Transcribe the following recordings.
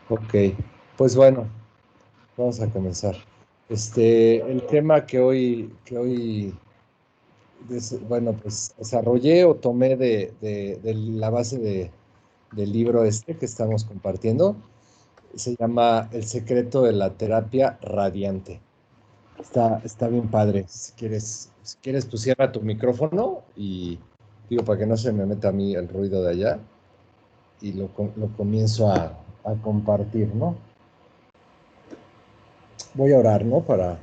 Ok, pues bueno, vamos a comenzar. El tema que hoy, bueno, pues desarrollé o tomé de la base del libro que estamos compartiendo, se llama El secreto de la terapia radiante. Está bien padre. Si quieres, pues cierra tu micrófono y digo, para que no se me meta a mí el ruido de allá y lo comienzo a compartir, ¿no? Voy a orar, ¿no? Para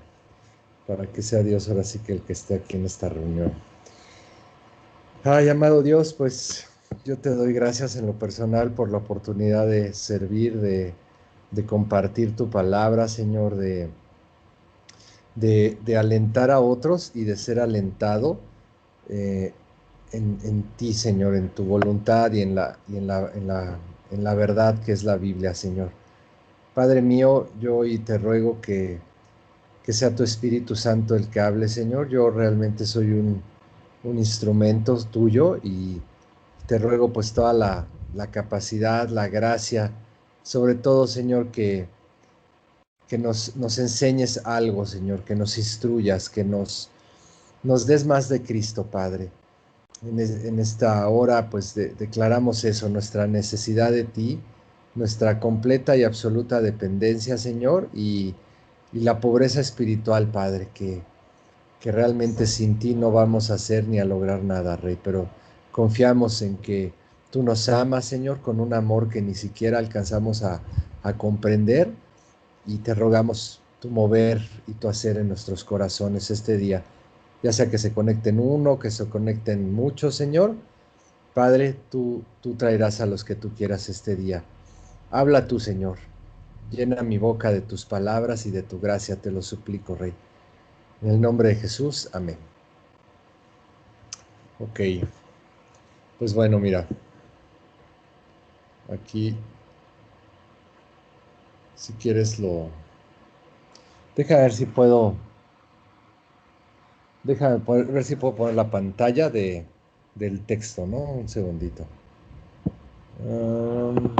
que sea Dios ahora sí que el que esté aquí en esta reunión. Ay, amado Dios, pues yo te doy gracias en lo personal por la oportunidad de servir, de compartir tu palabra, Señor, de alentar a otros y de ser alentado eh, en ti, Señor, en tu voluntad y en la verdad que es la Biblia, Señor. Padre mío, yo hoy te ruego que sea tu Espíritu Santo el que hable, Señor. Yo realmente soy un instrumento tuyo y te ruego pues toda la capacidad, la gracia, sobre todo, Señor, que nos enseñes algo, Señor, que nos instruyas, que nos des más de Cristo, Padre. En esta hora, pues declaramos eso, nuestra necesidad de ti, nuestra completa y absoluta dependencia, Señor, y la pobreza espiritual, Padre, que realmente sin ti no vamos a hacer ni a lograr nada, Rey, pero confiamos en que tú nos amas, Señor, con un amor que ni siquiera alcanzamos a comprender, y te rogamos tu mover y tu hacer en nuestros corazones este día, ya sea que se conecten uno, que se conecten muchos, Señor. Padre, tú traerás a los que tú quieras este día. Habla tú, Señor. Llena mi boca de tus palabras y de tu gracia, te lo suplico, Rey. En el nombre de Jesús, amén. Ok, pues bueno, mira, aquí, si quieres Deja ver si puedo, ver si puedo poner la pantalla del texto, ¿no? Un segundito. Um,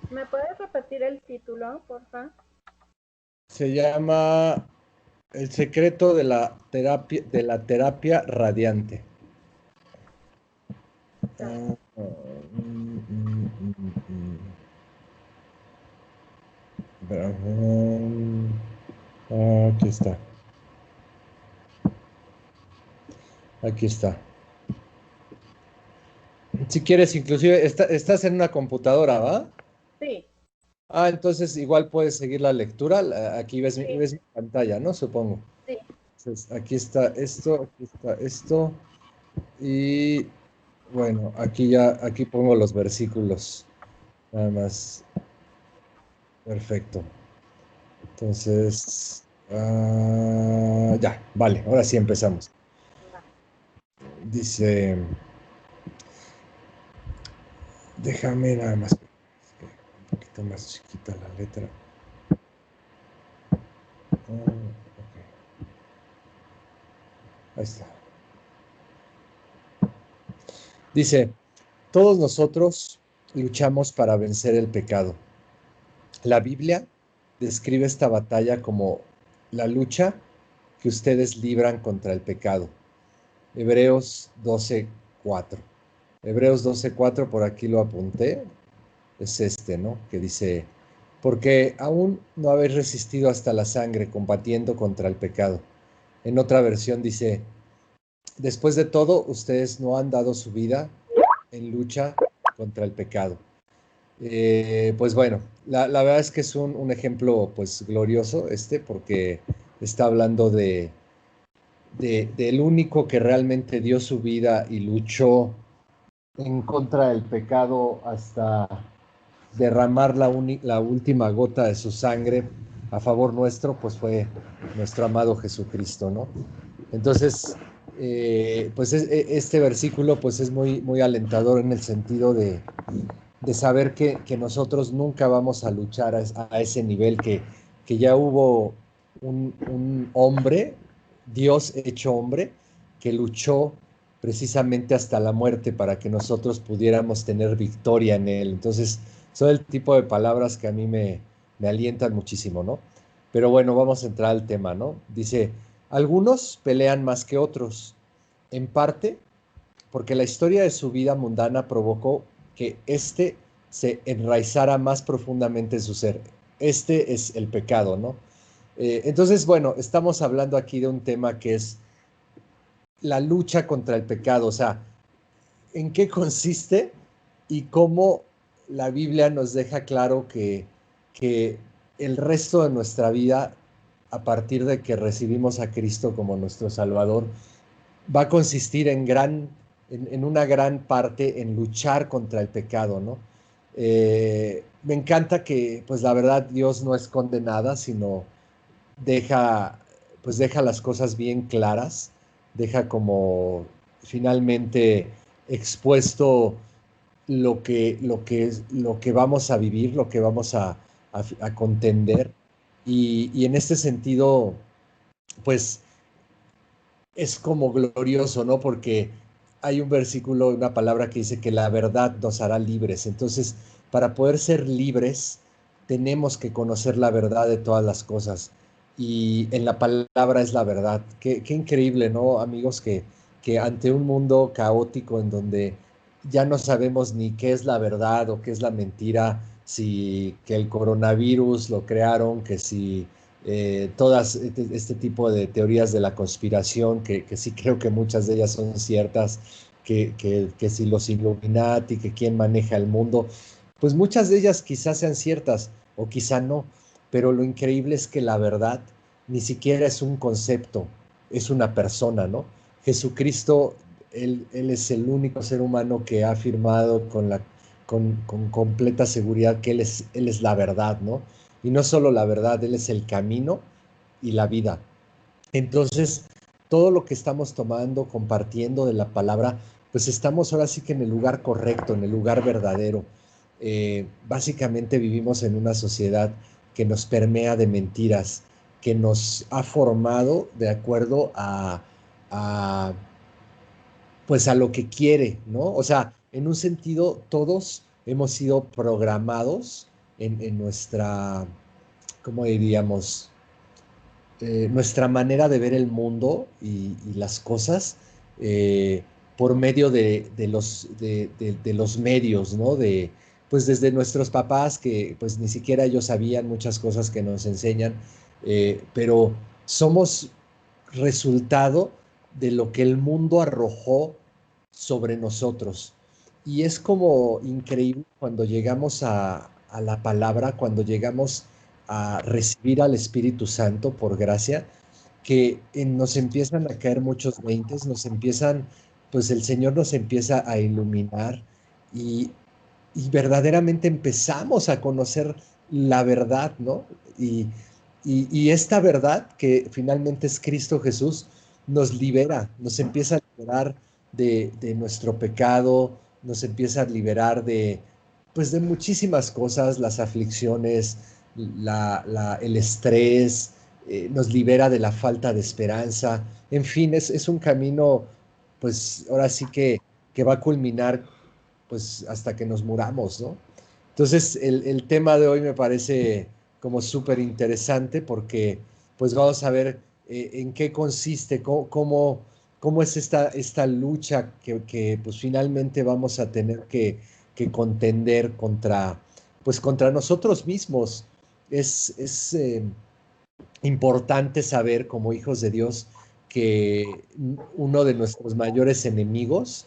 ¿Me puedes repetir el título, porfa? Se llama El secreto de la terapia radiante. Ah, aquí está. Aquí está. Si quieres, inclusive, estás en una computadora, ¿va? Sí, Entonces igual puedes seguir la lectura. Aquí ves sí, ves mi pantalla, ¿no? Supongo. sí. Entonces, aquí está esto. Y bueno, aquí pongo los versículos. Nada más. Perfecto. Entonces, ya, vale, ahora sí empezamos. Va. Dice, déjame nada más, un poquito más chiquita la letra. Ok, ahí está. Dice, todos nosotros luchamos para vencer el pecado. La Biblia describe esta batalla como la lucha que ustedes libran contra el pecado. Hebreos 12:4. Hebreos 12:4, por aquí lo apunté, es ¿no? Que dice, porque aún no habéis resistido hasta la sangre combatiendo contra el pecado. En otra versión dice, después de todo, ustedes no han dado su vida en lucha contra el pecado. Pues bueno, la verdad es que es un ejemplo pues glorioso porque está hablando del único que realmente dio su vida y luchó en contra del pecado hasta derramar la última gota de su sangre a favor nuestro, pues fue nuestro amado Jesucristo, ¿no? Entonces, pues este versículo pues es muy, muy alentador en el sentido de saber que nosotros nunca vamos a luchar a ese nivel, que ya hubo un hombre, Dios hecho hombre, que luchó precisamente hasta la muerte para que nosotros pudiéramos tener victoria en él. Entonces, son el tipo de palabras que a mí me alientan muchísimo, ¿no? Pero bueno, vamos a entrar al tema, ¿no? Dice, algunos pelean más que otros, en parte porque la historia de su vida mundana provocó que éste se enraizara más profundamente en su ser. Este es el pecado, ¿no? Entonces, bueno, estamos hablando aquí de un tema que es la lucha contra el pecado, o sea, en qué consiste y cómo la Biblia nos deja claro que el resto de nuestra vida, a partir de que recibimos a Cristo como nuestro Salvador, va a consistir en una gran parte en luchar contra el pecado, ¿no? Me encanta que, pues la verdad, Dios no esconde nada, sino deja, pues deja las cosas bien claras, deja como finalmente expuesto lo que vamos a vivir, lo que vamos a contender. Y en este sentido, pues es como glorioso, ¿no? Porque hay un versículo, una palabra que dice que la verdad nos hará libres. Entonces, para poder ser libres, tenemos que conocer la verdad de todas las cosas. Y en la palabra es la verdad. Qué increíble, ¿no, amigos? Que ante un mundo caótico en donde ya no sabemos ni qué es la verdad o qué es la mentira, si que el coronavirus lo crearon, que si todas este tipo de teorías de la conspiración, que sí creo que muchas de ellas son ciertas, que si los Illuminati, que quién maneja el mundo, pues muchas de ellas quizás sean ciertas o quizá no, pero lo increíble es que la verdad ni siquiera es un concepto, es una persona, ¿no? Jesucristo, él es el único ser humano que ha afirmado con completa seguridad que él es la verdad, ¿no? Y no solo la verdad, Él es el camino y la vida. Entonces, todo lo que estamos tomando, compartiendo de la palabra, pues estamos ahora sí que en el lugar correcto, en el lugar verdadero. Básicamente vivimos en una sociedad que nos permea de mentiras, que nos ha formado de acuerdo a pues a lo que quiere, ¿no? O sea, en un sentido, todos hemos sido programados en nuestra, ¿cómo diríamos? Nuestra manera de ver el mundo y las cosas por medio de los medios, ¿no? Pues desde nuestros papás, que pues ni siquiera ellos sabían muchas cosas que nos enseñan, pero somos resultado de lo que el mundo arrojó sobre nosotros. Y es como increíble cuando llegamos a la palabra, cuando llegamos a recibir al Espíritu Santo por gracia, que nos empiezan a caer muchos veintes, nos empiezan, pues el Señor nos empieza a iluminar y, y verdaderamente empezamos a conocer la verdad, ¿no? Y, y esta verdad, que finalmente es Cristo Jesús, nos libera, nos empieza a liberar de nuestro pecado, nos empieza a liberar pues de muchísimas cosas, las aflicciones, el estrés, nos libera de la falta de esperanza. En fin, es un camino, pues ahora sí que va a culminar pues hasta que nos muramos, ¿no? Entonces, el tema de hoy me parece como súper interesante porque pues vamos a ver en qué consiste, cómo es esta lucha pues finalmente vamos a tener que contender contra, pues contra nosotros mismos. Es importante saber como hijos de Dios que uno de nuestros mayores enemigos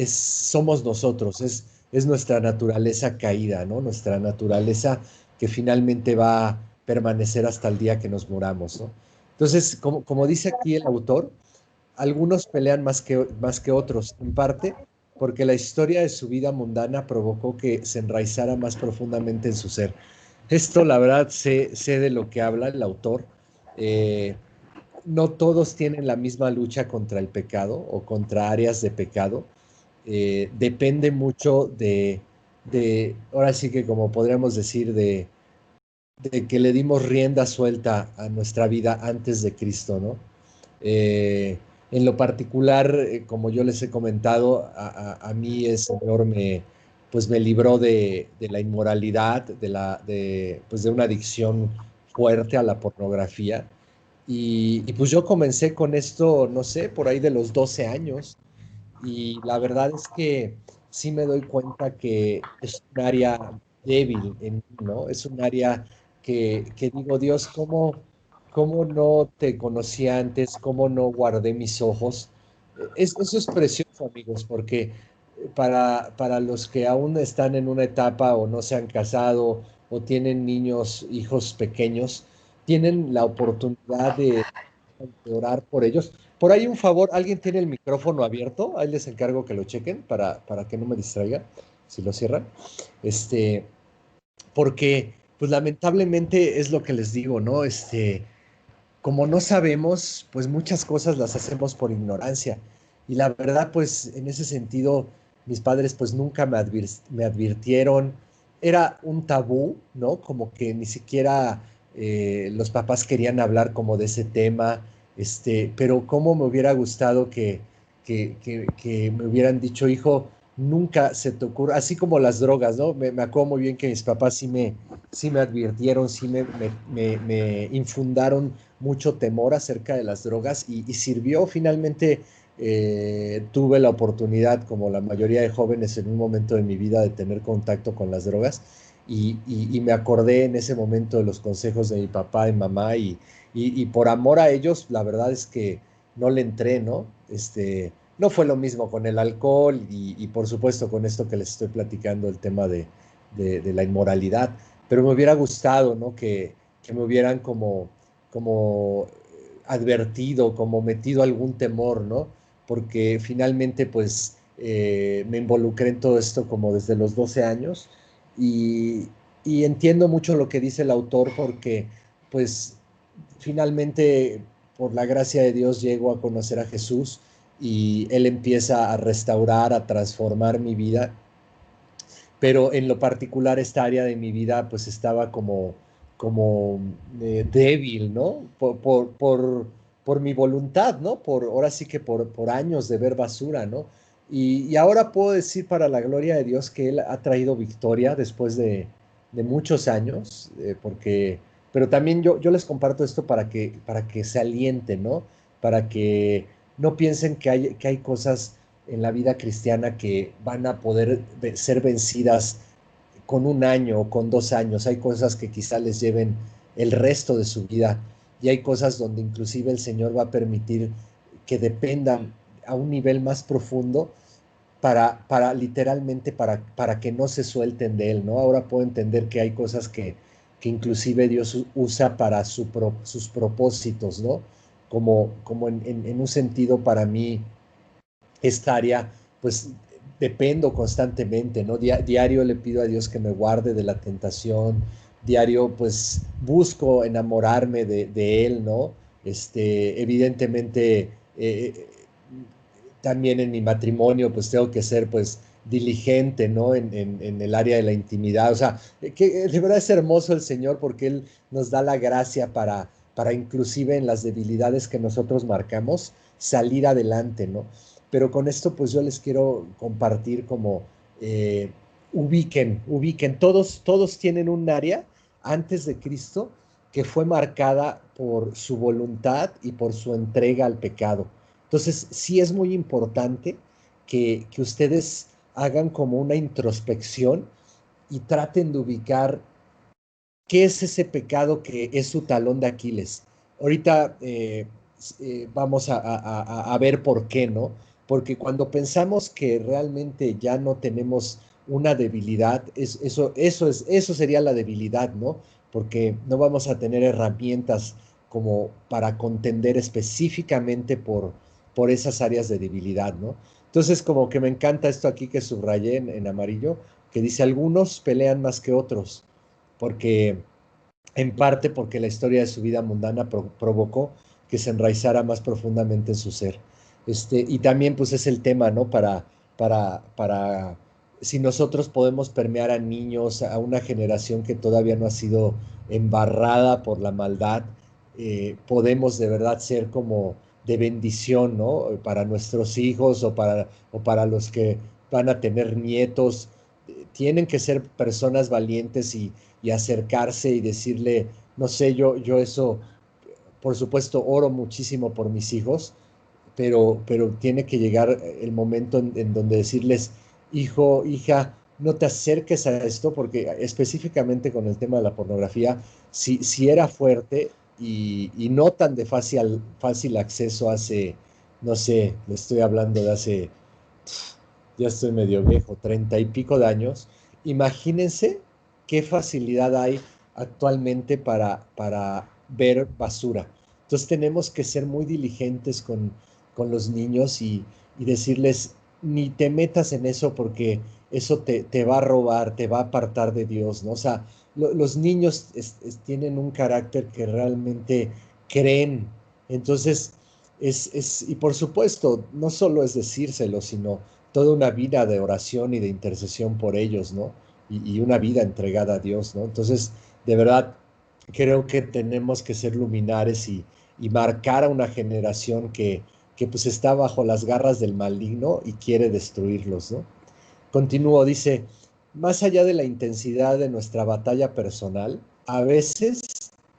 somos nosotros, es nuestra naturaleza caída, ¿no? Nuestra naturaleza que finalmente va a permanecer hasta el día que nos muramos, ¿no? Entonces, como dice aquí el autor, algunos pelean más que otros, en parte porque la historia de su vida mundana provocó que se enraizara más profundamente en su ser. Esto, la verdad, sé de lo que habla el autor. Eh, no todos tienen la misma lucha contra el pecado o contra áreas de pecado. Depende mucho ahora sí que como podríamos decir, de que le dimos rienda suelta a nuestra vida antes de Cristo, ¿no? Eh, en lo particular, como yo les he comentado, a mí el Señor pues me libró de la inmoralidad, pues de una adicción fuerte a la pornografía. Y pues yo comencé con esto, no sé, por ahí de los 12 años. Y la verdad es que sí me doy cuenta que es un área débil en mí, ¿no? Es un área que digo, Dios, ¿cómo no te conocí antes? ¿Cómo no guardé mis ojos? Eso es precioso, amigos, porque para los que aún están en una etapa o no se han casado o tienen niños, hijos pequeños, tienen la oportunidad de orar por ellos. Por ahí un favor, ¿alguien tiene el micrófono abierto? Ahí les encargo que lo chequen para que no me distraiga, si lo cierran. Este, porque, pues lamentablemente es lo que les digo, ¿no? Como no sabemos, pues muchas cosas las hacemos por ignorancia. Y la verdad, pues en ese sentido, mis padres pues nunca me advirtieron. Era un tabú, ¿no? Como que ni siquiera los papás querían hablar como de ese tema. Pero cómo me hubiera gustado que me hubieran dicho, hijo, nunca se te ocurra, así como las drogas, ¿no? Me acuerdo muy bien que mis papás sí me advirtieron, sí me infundaron mucho temor acerca de las drogas y sirvió finalmente. Tuve la oportunidad, como la mayoría de jóvenes en un momento de mi vida, de tener contacto con las drogas y me acordé en ese momento de los consejos de mi papá y mamá y por amor a ellos, la verdad es que no le entré, ¿no? No fue lo mismo con el alcohol y por supuesto con esto que les estoy platicando, el tema de la inmoralidad, pero me hubiera gustado, ¿no? Que me hubieran como advertido, como metido algún temor, ¿no? Porque finalmente, pues, me involucré en todo esto como desde los 12 años y, y entiendo mucho lo que dice el autor porque, pues, finalmente, por la gracia de Dios, llego a conocer a Jesús y Él empieza a restaurar, a transformar mi vida, pero en lo particular esta área de mi vida pues estaba como débil, ¿no? Por mi voluntad, ¿no? Ahora sí que por años de ver basura, ¿no? Y ahora puedo decir para la gloria de Dios que Él ha traído victoria después de muchos años, pero también yo les comparto esto para que se alienten, ¿no? Para que no piensen que hay cosas en la vida cristiana que van a poder ser vencidas con un año o con 2 años. Hay cosas que quizá les lleven el resto de su vida y hay cosas donde inclusive el Señor va a permitir que dependan a un nivel más profundo para literalmente para que no se suelten de Él, ¿no? Ahora puedo entender que hay cosas que inclusive Dios usa para sus propósitos, ¿no? Como en un sentido para mí esta área, pues dependo constantemente, ¿no? Diario le pido a Dios que me guarde de la tentación, diario pues busco enamorarme de Él, ¿no? Evidentemente, también en mi matrimonio pues tengo que ser pues diligente, ¿no? En el área de la intimidad, o sea, que de verdad es hermoso el Señor porque Él nos da la gracia para inclusive en las debilidades que nosotros marcamos, salir adelante, ¿no? Pero con esto pues yo les quiero compartir como ubiquen, todos tienen un área antes de Cristo que fue marcada por su voluntad y por su entrega al pecado. Entonces sí es muy importante que ustedes hagan como una introspección y traten de ubicar qué es ese pecado que es su talón de Aquiles. Ahorita vamos a ver por qué, ¿no? Porque cuando pensamos que realmente ya no tenemos una debilidad, eso sería la debilidad, ¿no? Porque no vamos a tener herramientas como para contender específicamente por esas áreas de debilidad, ¿no? Entonces, como que me encanta esto aquí que subrayé en amarillo, que dice, algunos pelean más que otros, porque en parte porque la historia de su vida mundana provocó que se enraizara más profundamente en su ser. Y también pues es el tema, ¿no? Para si nosotros podemos permear a niños, a una generación que todavía no ha sido embarrada por la maldad, podemos de verdad ser como de bendición, ¿no? Para nuestros hijos o para los que van a tener nietos. Tienen que ser personas valientes y acercarse y decirle, no sé, yo eso, por supuesto, oro muchísimo por mis hijos, pero tiene que llegar el momento en donde decirles, hijo, hija, no te acerques a esto, porque específicamente con el tema de la pornografía, si era fuerte y no tan de fácil acceso hace, no sé, le estoy hablando de hace, ya estoy medio viejo, 30 y pico de años, imagínense qué facilidad hay actualmente para ver basura. Entonces tenemos que ser muy diligentes con los niños y decirles, ni te metas en eso porque eso te va a robar, te va a apartar de Dios, ¿no? O sea, los niños tienen un carácter que realmente creen. Entonces, y por supuesto, no solo es decírselo, sino toda una vida de oración y de intercesión por ellos, ¿no? Y una vida entregada a Dios, ¿no? Entonces, de verdad, creo que tenemos que ser luminares y marcar a una generación que pues está bajo las garras del maligno y quiere destruirlos, ¿no? Continúo, dice, más allá de la intensidad de nuestra batalla personal, a veces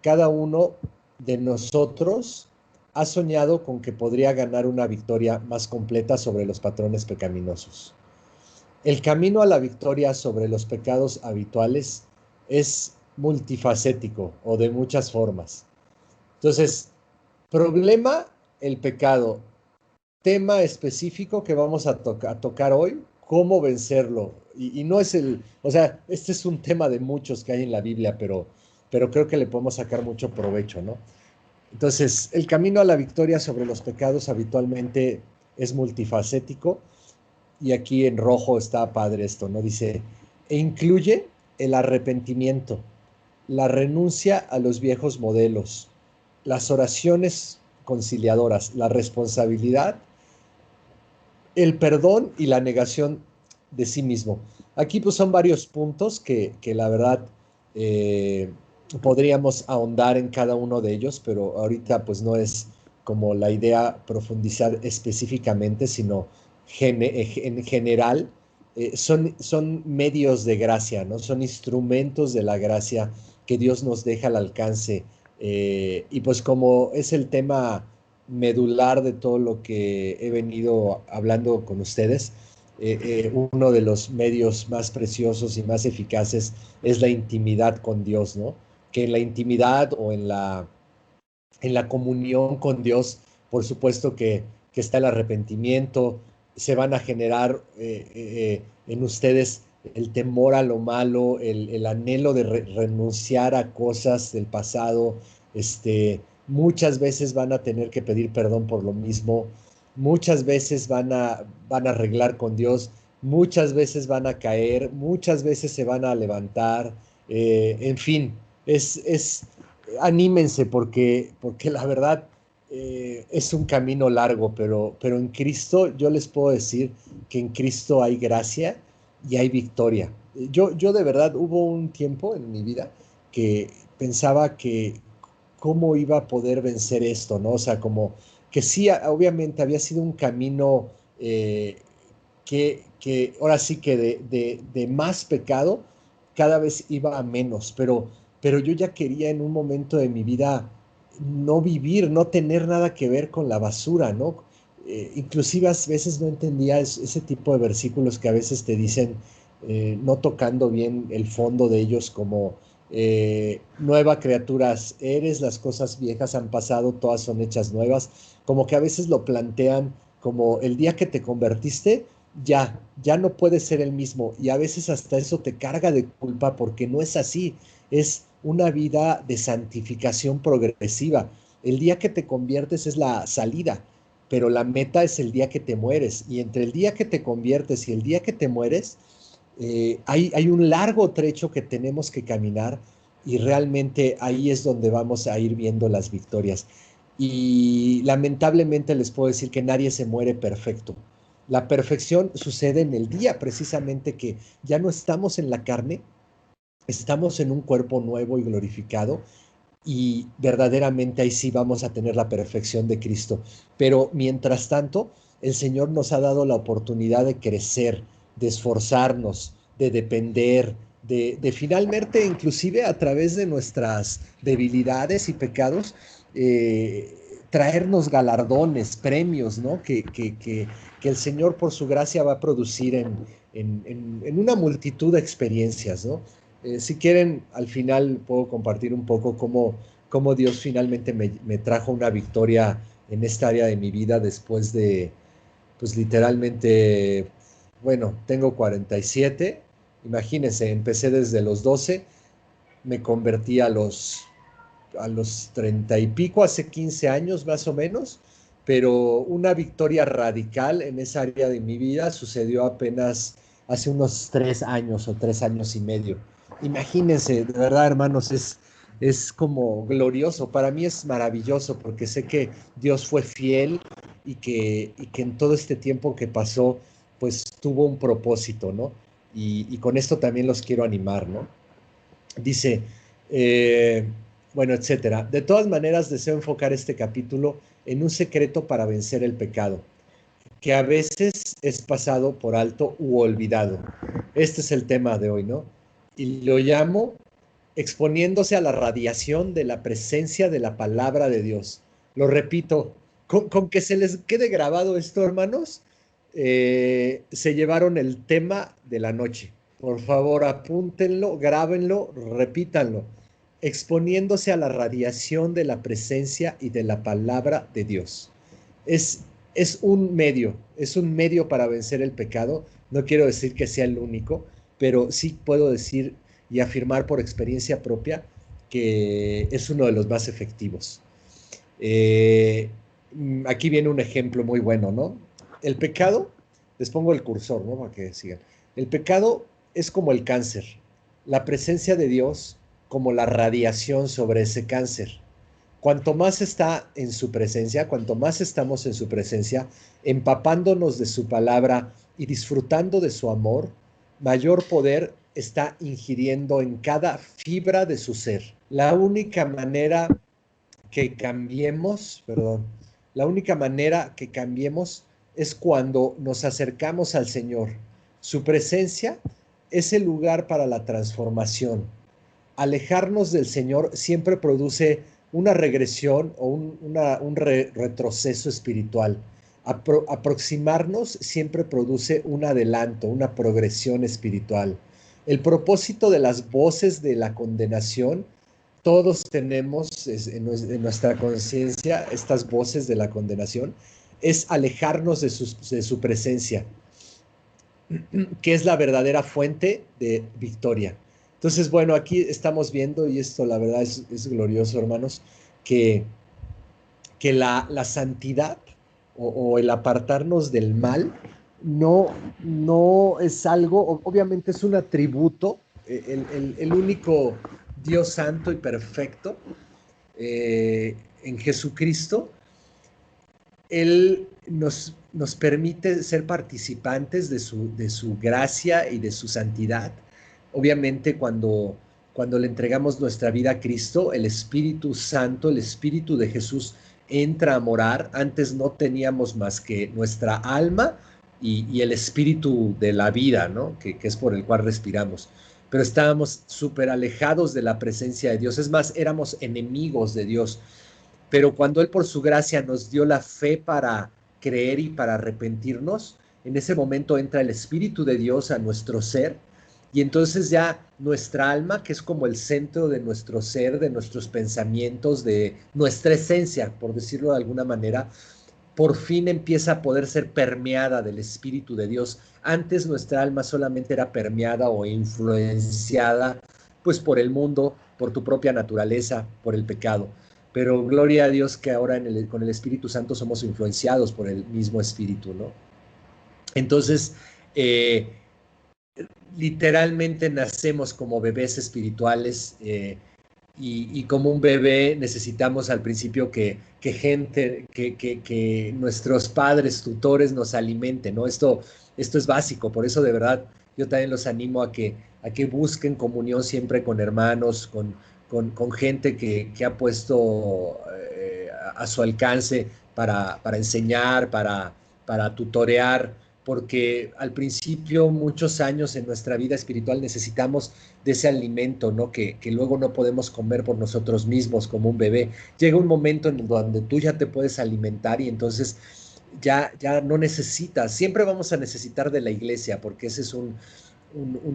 cada uno de nosotros ha soñado con que podría ganar una victoria más completa sobre los patrones pecaminosos. El camino a la victoria sobre los pecados habituales es multifacético o de muchas formas. Entonces, problema, el pecado. Tema específico que vamos a tocar hoy, cómo vencerlo. Y no es o sea, este es un tema de muchos que hay en la Biblia, pero creo que le podemos sacar mucho provecho, ¿no? Entonces, el camino a la victoria sobre los pecados habitualmente es multifacético y aquí en rojo está padre esto, ¿no? Dice, e incluye el arrepentimiento, la renuncia a los viejos modelos, las oraciones conciliadoras, la responsabilidad, el perdón y la negación de sí mismo. Aquí pues son varios puntos que la verdad eh, podríamos ahondar en cada uno de ellos, pero ahorita pues no es como la idea profundizar específicamente, sino en general son medios de gracia, ¿no? Son instrumentos de la gracia que Dios nos deja al alcance. Y pues como es el tema medular de todo lo que he venido hablando con ustedes, uno de los medios más preciosos y más eficaces es la intimidad con Dios, ¿no? Que en la intimidad o en la comunión con Dios, por supuesto que está el arrepentimiento, se van a generar en ustedes el temor a lo malo, el anhelo de renunciar a cosas del pasado, muchas veces van a tener que pedir perdón por lo mismo, muchas veces van a arreglar con Dios, muchas veces van a caer, muchas veces se van a levantar, en fin, es anímense porque la verdad es un camino largo, pero en Cristo yo les puedo decir que en Cristo hay gracia y hay victoria. Yo de verdad hubo un tiempo en mi vida que pensaba que cómo iba a poder vencer esto, ¿no? O sea, como que sí, obviamente había sido un camino que ahora sí que de más pecado cada vez iba a menos, pero yo ya quería en un momento de mi vida no vivir, no tener nada que ver con la basura, ¿no? Inclusive a veces no entendía ese tipo de versículos que a veces te dicen, no tocando bien el fondo de ellos, como nueva criaturas eres, las cosas viejas han pasado, todas son hechas nuevas, como que a veces lo plantean como el día que te convertiste, ya no puedes ser el mismo y a veces hasta eso te carga de culpa porque no es así, es una vida de santificación progresiva. El día que te conviertes es la salida, pero la meta es el día que te mueres y entre el día que te conviertes y el día que te mueres, hay un largo trecho que tenemos que caminar y realmente ahí es donde vamos a ir viendo las victorias. Y lamentablemente les puedo decir que nadie se muere perfecto. La perfección sucede en el día, precisamente, que ya no estamos en la carne, estamos en un cuerpo nuevo y glorificado, y verdaderamente ahí sí vamos a tener la perfección de Cristo. Pero mientras tanto, el Señor nos ha dado la oportunidad de crecer, de esforzarnos, de depender, de finalmente, inclusive a través de nuestras debilidades y pecados, traernos galardones, premios, ¿no? Que el Señor por su gracia va a producir en una multitud de experiencias, ¿no? Si quieren, al final puedo compartir un poco cómo Dios finalmente me trajo una victoria en esta área de mi vida después de, pues literalmente, bueno, tengo 47, imagínense, empecé desde los 12, me convertí a los 30 y pico, hace 15 años más o menos, pero una victoria radical en esa área de mi vida sucedió apenas hace unos 3 años o 3 años y medio. Imagínense, de verdad, hermanos, es como glorioso. Para mí es maravilloso porque sé que Dios fue fiel y que en todo este tiempo que pasó, pues tuvo un propósito, ¿no? Y con esto también los quiero animar, ¿no? Dice, eh, bueno, etcétera. De todas maneras, deseo enfocar este capítulo en un secreto para vencer el pecado, que a veces es pasado por alto u olvidado. Este es el tema de hoy, ¿no? Y lo llamo exponiéndose a la radiación de la presencia de la palabra de Dios. Lo repito, con que se les quede grabado esto, hermanos, se llevaron el tema de la noche. Por favor, apúntenlo, grábenlo, repítanlo, exponiéndose a la radiación de la presencia y de la palabra de Dios. Es, es un medio para vencer el pecado. No quiero decir que sea el único, pero sí puedo decir y afirmar por experiencia propia que es uno de los más efectivos. Eh, Aquí viene un ejemplo muy bueno, ¿no? El pecado, les pongo el cursor, ¿no? Para que sigan. El pecado es como el cáncer, la presencia de Dios como la radiación sobre ese cáncer. Cuanto más está en su presencia, cuanto más estamos en su presencia, empapándonos de su palabra y disfrutando de su amor, mayor poder está ingiriendo en cada fibra de su ser. La única manera que cambiemos, perdón, la única manera que cambiemos es cuando nos acercamos al Señor. Su presencia es el lugar para la transformación. Alejarnos del Señor siempre produce una regresión o retroceso espiritual. Aproximarnos siempre produce un adelanto, una progresión espiritual. El propósito de las voces de la condenación, todos tenemos en nuestra conciencia estas voces de la condenación, es alejarnos de su presencia, que es la verdadera fuente de victoria. Entonces, bueno, aquí estamos viendo, y esto la verdad es glorioso, hermanos, que, que la santidad o el apartarnos del mal no es algo, obviamente es un atributo, el único Dios santo y perfecto en Jesucristo. Él nos permite ser participantes de su gracia y de su santidad. Obviamente, cuando le entregamos nuestra vida a Cristo, el Espíritu Santo, el Espíritu de Jesús entra a morar. Antes no teníamos más que nuestra alma y el Espíritu de la vida, ¿no? Que es por el cual respiramos. Pero estábamos súper alejados de la presencia de Dios. Es más, éramos enemigos de Dios. Pero cuando Él por su gracia nos dio la fe para creer y para arrepentirnos, en ese momento entra el Espíritu de Dios a nuestro ser y entonces ya nuestra alma, que es como el centro de nuestro ser, de nuestros pensamientos, de nuestra esencia, por decirlo de alguna manera, por fin empieza a poder ser permeada del Espíritu de Dios. Antes nuestra alma solamente era permeada o influenciada pues por el mundo, por tu propia naturaleza, por el pecado. Pero gloria a Dios que ahora con el Espíritu Santo somos influenciados por el mismo Espíritu, ¿no? Entonces, literalmente nacemos como bebés espirituales, y como un bebé necesitamos al principio que nuestros padres, tutores nos alimenten, ¿no? Esto es básico, por eso de verdad yo también los animo a que busquen comunión siempre con hermanos, con gente que ha puesto a su alcance para enseñar, para tutorear, porque al principio, muchos años en nuestra vida espiritual necesitamos de ese alimento, ¿no? Que luego no podemos comer por nosotros mismos como un bebé. Llega un momento en donde tú ya te puedes alimentar y entonces ya no necesitas, siempre vamos a necesitar de la iglesia porque ese es un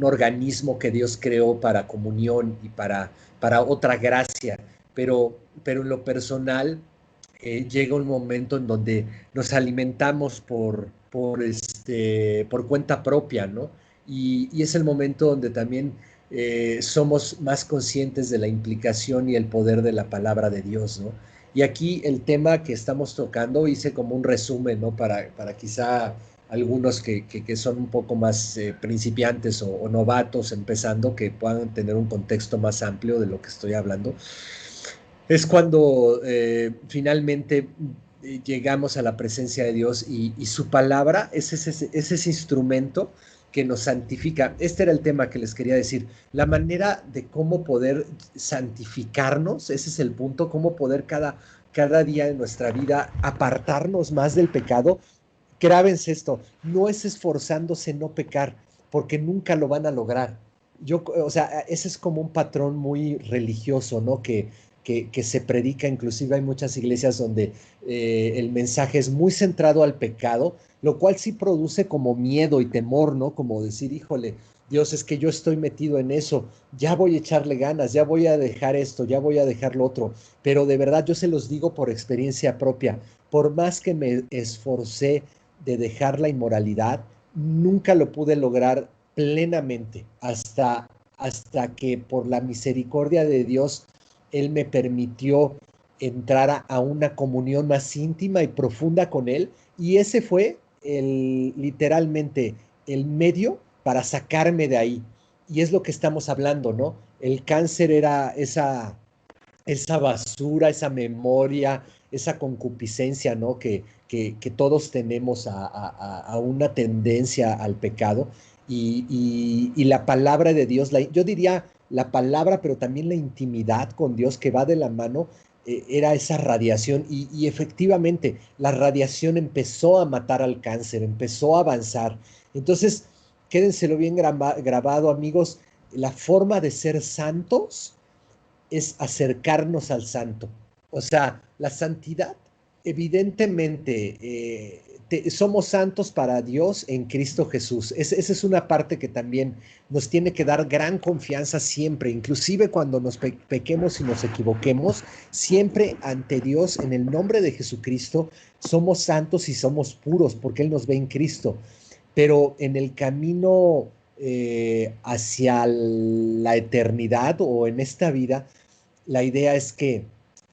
organismo que Dios creó para comunión y para otra gracia, pero en lo personal llega un momento en donde nos alimentamos por cuenta propia, ¿no? Y es el momento donde también somos más conscientes de la implicación y el poder de la palabra de Dios, ¿no? Y aquí el tema que estamos tocando, hice como un resumen, ¿no? Para quizá algunos que son un poco más principiantes o novatos empezando, que puedan tener un contexto más amplio de lo que estoy hablando. Es cuando finalmente llegamos a la presencia de Dios y su palabra es ese instrumento que nos santifica. Este era el tema que les quería decir. La manera de cómo poder santificarnos, ese es el punto, cómo poder cada día de nuestra vida apartarnos más del pecado. Grábense esto, no es esforzándose no pecar, porque nunca lo van a lograr. O sea, ese es como un patrón muy religioso, ¿no? Que se predica, inclusive hay muchas iglesias donde el mensaje es muy centrado al pecado, lo cual sí produce como miedo y temor, ¿no? Como decir, híjole, Dios, es que yo estoy metido en eso, ya voy a echarle ganas, ya voy a dejar esto, ya voy a dejar lo otro, pero de verdad yo se los digo por experiencia propia, por más que me esforcé de dejar la inmoralidad, nunca lo pude lograr plenamente hasta que por la misericordia de Dios, Él me permitió entrar a una comunión más íntima y profunda con Él. Y ese fue literalmente el medio para sacarme de ahí. Y es lo que estamos hablando, ¿no? El cáncer era esa basura, esa memoria, esa concupiscencia, ¿no? Que todos tenemos a una tendencia al pecado. Y la palabra de Dios, yo diría la palabra, pero también la intimidad con Dios que va de la mano, era esa radiación. Y efectivamente, la radiación empezó a matar al cáncer, empezó a avanzar. Entonces, quédenselo bien grabado, amigos, la forma de ser santos es acercarnos al santo. O sea, la santidad, evidentemente, somos santos para Dios en Cristo Jesús. Esa es una parte que también nos tiene que dar gran confianza siempre, inclusive cuando nos pequemos y nos equivoquemos, siempre ante Dios, en el nombre de Jesucristo, somos santos y somos puros porque Él nos ve en Cristo. Pero en el camino hacia la eternidad o en esta vida, la idea es que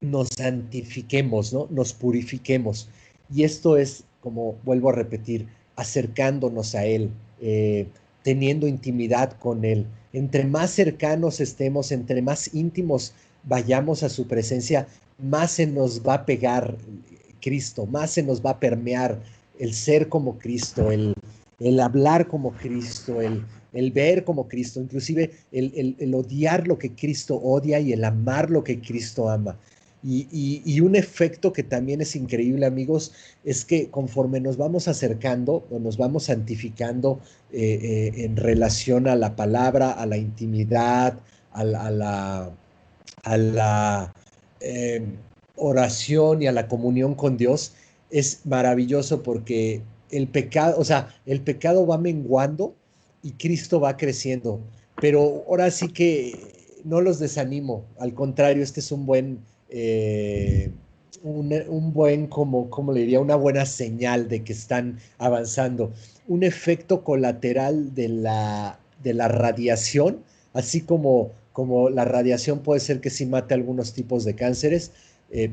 nos santifiquemos, ¿no? Nos purifiquemos. Y esto es, como vuelvo a repetir, acercándonos a Él, teniendo intimidad con Él. Entre más cercanos estemos, entre más íntimos vayamos a su presencia, más se nos va a pegar Cristo, más se nos va a permear el ser como Cristo, el hablar como Cristo, el ver como Cristo, inclusive el odiar lo que Cristo odia y el amar lo que Cristo ama. Y un efecto que también es increíble, amigos, es que conforme nos vamos acercando o nos vamos santificando en relación a la palabra, a la intimidad, a la eh, oración y a la comunión con Dios, es maravilloso porque el pecado, o sea, el pecado va menguando y Cristo va creciendo. Pero ahora sí que no los desanimo, al contrario, este es un buen, como le diría, una buena señal de que están avanzando. Un efecto colateral de la radiación, así como la radiación puede ser que sí mate algunos tipos de cánceres,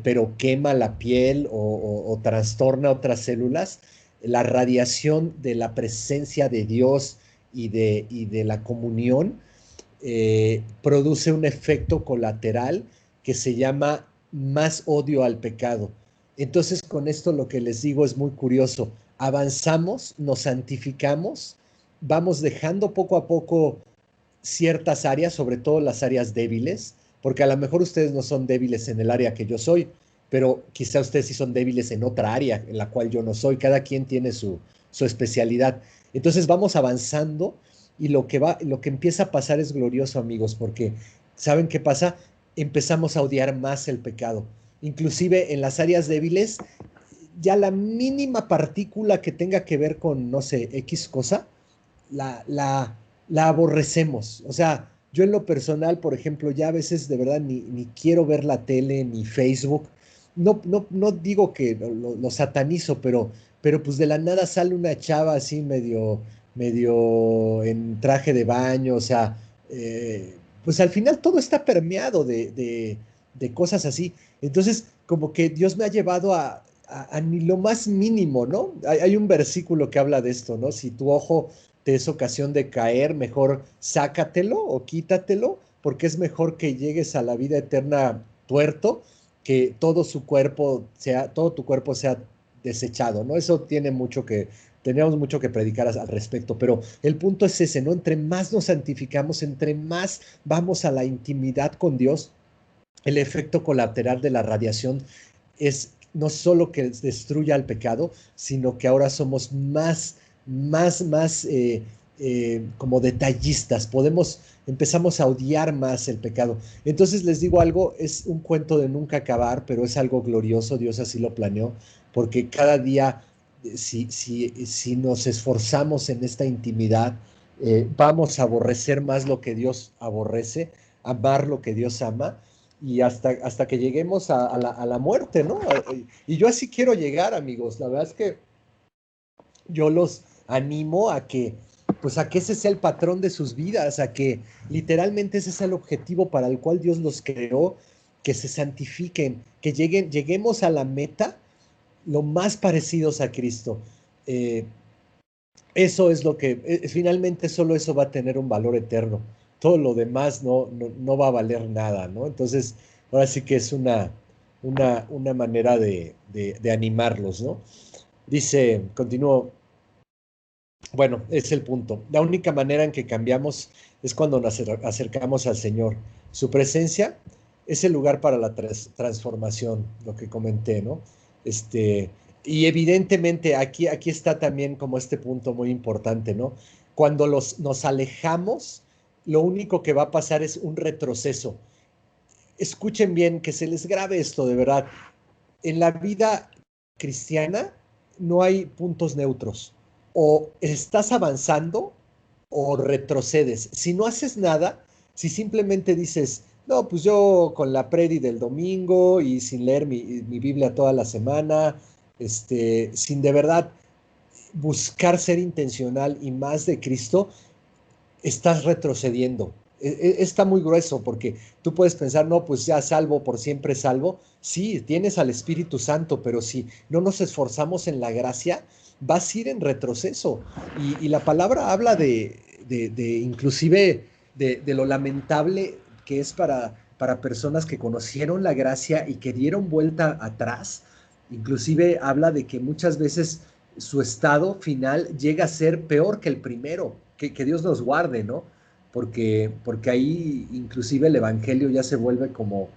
pero quema la piel o trastorna otras células. La radiación de la presencia de Dios y de la comunión produce un efecto colateral que se llama más odio al pecado. Entonces, con esto lo que les digo es muy curioso. Avanzamos, nos santificamos, vamos dejando poco a poco ciertas áreas, sobre todo las áreas débiles, porque a lo mejor ustedes no son débiles en el área que yo soy, pero quizá ustedes sí son débiles en otra área en la cual yo no soy. Cada quien tiene su especialidad. Entonces vamos avanzando y lo que empieza a pasar es glorioso, amigos, porque ¿saben qué pasa? Empezamos a odiar más el pecado. Inclusive en las áreas débiles, ya la mínima partícula que tenga que ver con, no sé, X cosa, la, la, la aborrecemos. O sea, yo en lo personal, por ejemplo, ya a veces de verdad ni quiero ver la tele, ni Facebook. No digo que lo satanizo, pero pues de la nada sale una chava así medio en traje de baño, o sea, pues al final todo está permeado de cosas así. Entonces, como que Dios me ha llevado a ni lo más mínimo, ¿no? Hay un versículo que habla de esto, ¿no? Si tu ojo te es ocasión de caer, mejor sácatelo o quítatelo, porque es mejor que llegues a la vida eterna tuerto, que todo tu cuerpo sea desechado, ¿no? Eso tenemos mucho que predicar al respecto, pero el punto es ese, ¿no? Entre más nos santificamos, entre más vamos a la intimidad con Dios, el efecto colateral de la radiación es no solo que destruya el pecado, sino que ahora somos más como detallistas. Empezamos a odiar más el pecado. Entonces les digo algo, es un cuento de nunca acabar, pero es algo glorioso, Dios así lo planeó, porque cada día, si nos esforzamos en esta intimidad, vamos a aborrecer más lo que Dios aborrece, amar lo que Dios ama, y hasta que lleguemos a la muerte, ¿no? Y yo así quiero llegar, amigos. La verdad es que yo los animo pues a que ese sea el patrón de sus vidas, a que literalmente ese sea el objetivo para el cual Dios los creó, que se santifiquen, que lleguemos a la meta lo más parecidos a Cristo. Eh, Eso es lo que, finalmente solo eso va a tener un valor eterno. Todo lo demás no va a valer nada, ¿no? Entonces, ahora sí que es una manera de animarlos, ¿no? Dice, continúo, bueno, es el punto. La única manera en que cambiamos es cuando nos acercamos al Señor. Su presencia es el lugar para la transformación, lo que comenté, ¿no? Este, y evidentemente aquí está también como este punto muy importante, ¿no? Cuando nos alejamos, lo único que va a pasar es un retroceso. Escuchen bien, que se les grabe esto de verdad. En la vida cristiana no hay puntos neutros. O estás avanzando o retrocedes. Si no haces nada, si simplemente dices, no, pues yo con la predi del domingo y sin leer mi Biblia toda la semana, sin de verdad buscar ser intencional y más de Cristo, estás retrocediendo. Está muy grueso porque tú puedes pensar, no, pues ya salvo, por siempre salvo. Sí, tienes al Espíritu Santo, pero si no nos esforzamos en la gracia, vas a ir en retroceso. Y la palabra habla de inclusive de lo lamentable que es para personas que conocieron la gracia y que dieron vuelta atrás. Inclusive habla de que muchas veces su estado final llega a ser peor que el primero, que Dios nos guarde, ¿no? Porque ahí inclusive el Evangelio ya se vuelve como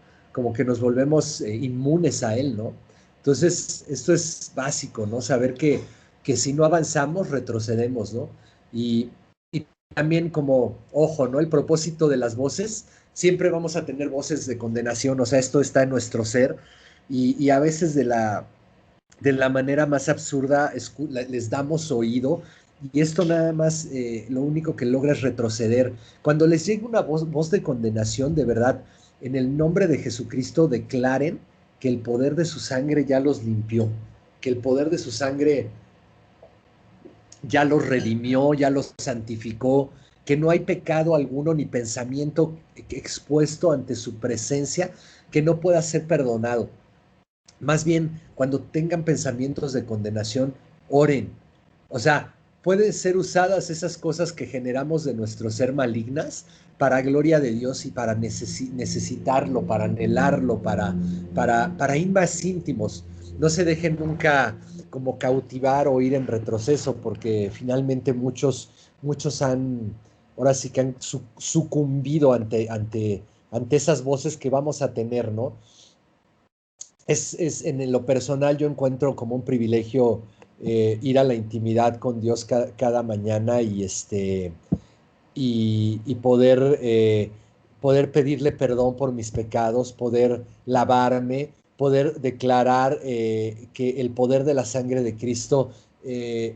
que nos volvemos inmunes a él, ¿no? Entonces, esto es básico, ¿no? Saber que si no avanzamos, retrocedemos, ¿no? Y también como, ojo, ¿no? El propósito de las voces, siempre vamos a tener voces de condenación, o sea, esto está en nuestro ser y a veces de la manera más absurda les damos oído y esto nada más lo único que logra es retroceder. Cuando les llegue una voz de condenación, de verdad, en el nombre de Jesucristo declaren que el poder de su sangre ya los limpió, que el poder de su sangre ya los redimió, ya los santificó, que no hay pecado alguno ni pensamiento expuesto ante su presencia que no pueda ser perdonado. Más bien, cuando tengan pensamientos de condenación, oren. O sea, pueden ser usadas esas cosas que generamos de nuestro ser malignas para gloria de Dios y para necesitarlo, para anhelarlo, para ir más íntimos. No se dejen nunca como cautivar o ir en retroceso, porque finalmente muchos han, ahora sí que han sucumbido ante esas voces que vamos a tener, ¿no? En lo personal yo encuentro como un privilegio ir a la intimidad con Dios cada mañana y poder pedirle perdón por mis pecados, poder lavarme, poder declarar que el poder de la sangre de Cristo, eh,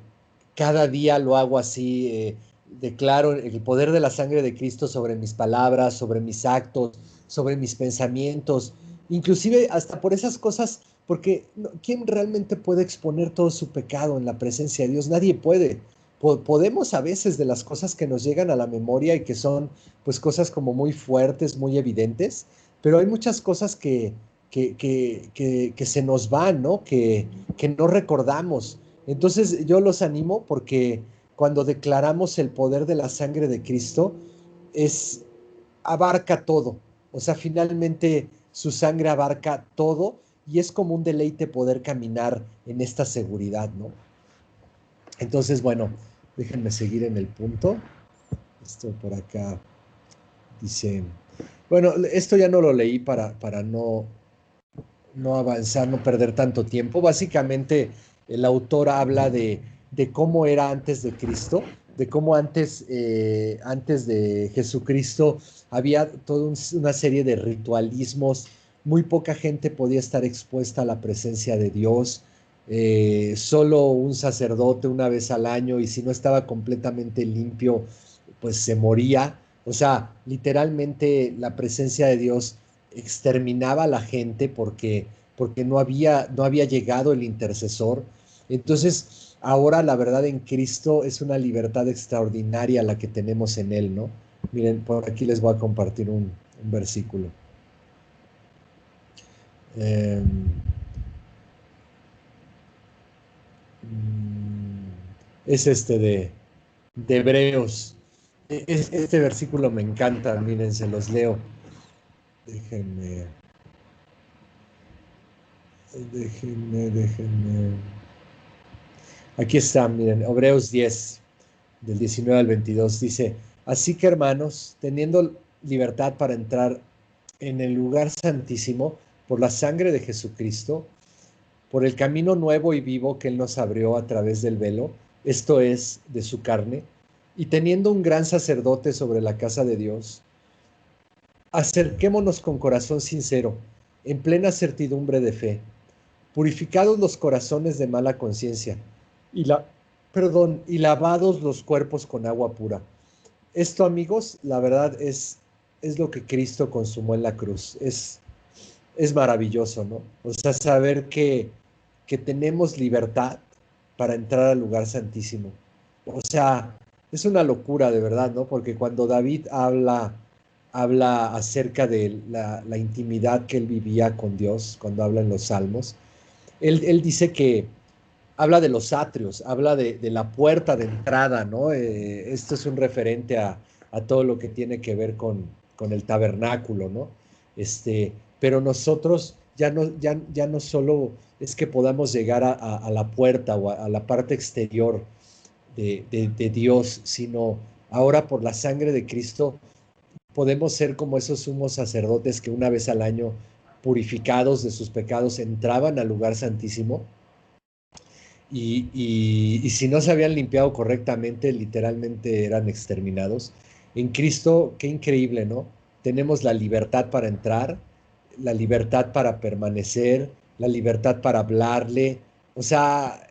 cada día lo hago así, declaro el poder de la sangre de Cristo sobre mis palabras, sobre mis actos, sobre mis pensamientos, inclusive hasta por esas cosas, porque ¿quién realmente puede exponer todo su pecado en la presencia de Dios? Nadie puede. Podemos a veces de las cosas que nos llegan a la memoria y que son pues cosas como muy fuertes, muy evidentes, pero hay muchas cosas que se nos van, ¿no? Que no recordamos. Entonces yo los animo porque cuando declaramos el poder de la sangre de Cristo, es, abarca todo. O sea, finalmente su sangre abarca todo y es como un deleite poder caminar en esta seguridad, ¿no? Entonces, bueno, déjenme seguir en el punto. Esto por acá dice, bueno, esto ya no lo leí para no avanzar, no perder tanto tiempo. Básicamente, el autor habla de cómo era antes de Cristo, de cómo antes de Jesucristo había toda una serie de ritualismos, muy poca gente podía estar expuesta a la presencia de Dios, solo un sacerdote una vez al año y si no estaba completamente limpio, pues se moría. O sea, literalmente la presencia de Dios exterminaba a la gente porque no había llegado el intercesor. Entonces, ahora la verdad en Cristo es una libertad extraordinaria la que tenemos en Él, ¿no? Miren, por aquí les voy a compartir un versículo. Eh, es este de Hebreos. Este versículo me encanta, miren, se los leo. Déjenme, déjenme. Aquí está, miren, Hebreos 10, del 19 al 22, dice, así que hermanos, teniendo libertad para entrar en el lugar santísimo por la sangre de Jesucristo, por el camino nuevo y vivo que Él nos abrió a través del velo, esto es, de su carne, y teniendo un gran sacerdote sobre la casa de Dios, acerquémonos con corazón sincero, en plena certidumbre de fe, purificados los corazones de mala conciencia, y y lavados los cuerpos con agua pura. Esto, amigos, la verdad es lo que Cristo consumó en la cruz. Es maravilloso, ¿no? O sea, saber que tenemos libertad para entrar al lugar santísimo. O sea, es una locura de verdad, ¿no? Porque cuando David habla acerca de la intimidad que él vivía con Dios, cuando habla en los Salmos, él dice que habla de los atrios, habla de la puerta de entrada, ¿no? Esto es un referente a todo lo que tiene que ver con el tabernáculo, ¿no? Pero nosotros ya no solo es que podamos llegar a la puerta o a la parte exterior de Dios, sino ahora por la sangre de Cristo podemos ser como esos sumos sacerdotes que una vez al año, purificados de sus pecados, entraban al lugar santísimo y si no se habían limpiado correctamente, literalmente eran exterminados. En Cristo, qué increíble, ¿no? Tenemos la libertad para entrar, la libertad para permanecer, la libertad para hablarle. O sea,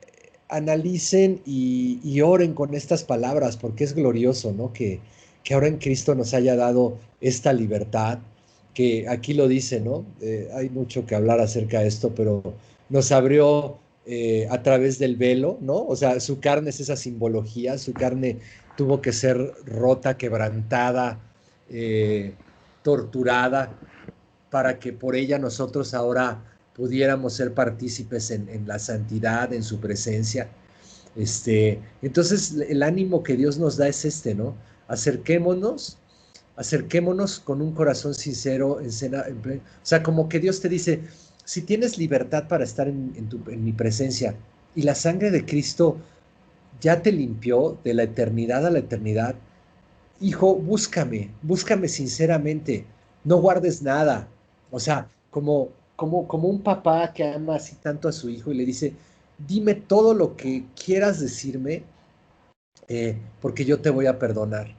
analicen y oren con estas palabras, porque es glorioso, ¿no? Que ahora en Cristo nos haya dado esta libertad, que aquí lo dice, ¿no? Hay mucho que hablar acerca de esto, pero nos abrió a través del velo, ¿no? O sea, su carne es esa simbología, su carne tuvo que ser rota, quebrantada, eh, torturada, para que por ella nosotros ahora pudiéramos ser partícipes en la santidad, en su presencia. Entonces, el ánimo que Dios nos da es ¿no? Acerquémonos, acerquémonos con un corazón sincero, o sea, como que Dios te dice, si tienes libertad para estar en mi presencia y la sangre de Cristo ya te limpió de la eternidad a la eternidad, hijo, búscame, búscame sinceramente, no guardes nada. O sea, como un papá que ama así tanto a su hijo y le dice, dime todo lo que quieras decirme, porque yo te voy a perdonar,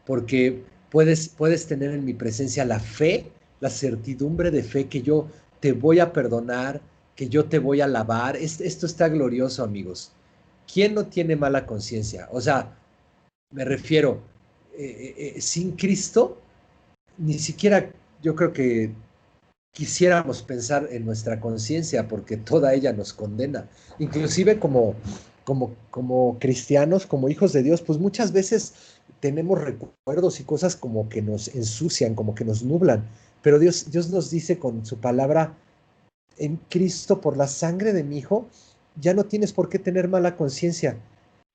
porque puedes tener en mi presencia la fe, la certidumbre de fe que yo te voy a perdonar, que yo te voy a alabar. Esto está glorioso, amigos. ¿Quién no tiene mala conciencia? O sea, me refiero, sin Cristo, ni siquiera yo creo que quisiéramos pensar en nuestra conciencia porque toda ella nos condena. Inclusive como cristianos, como hijos de Dios, pues muchas veces tenemos recuerdos y cosas como que nos ensucian, como que nos nublan. Pero Dios nos dice con su palabra, en Cristo, por la sangre de mi Hijo, ya no tienes por qué tener mala conciencia.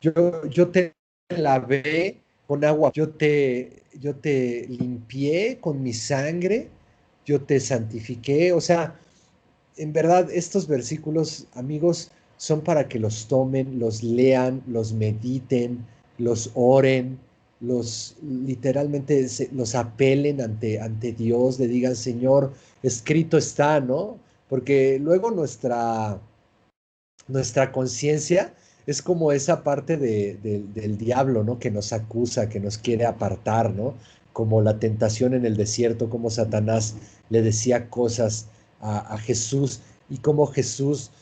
Yo te lavé con agua, yo te limpié con mi sangre, yo te santifiqué. O sea, en verdad, estos versículos, amigos, son para que los tomen, los lean, los mediten, los oren, los literalmente los apelen ante Dios, le digan, Señor, escrito está, ¿no? Porque luego nuestra conciencia es como esa parte del diablo, ¿no? Que nos acusa, que nos quiere apartar, ¿no? Como la tentación en el desierto, como Satanás le decía cosas a Jesús y como Jesús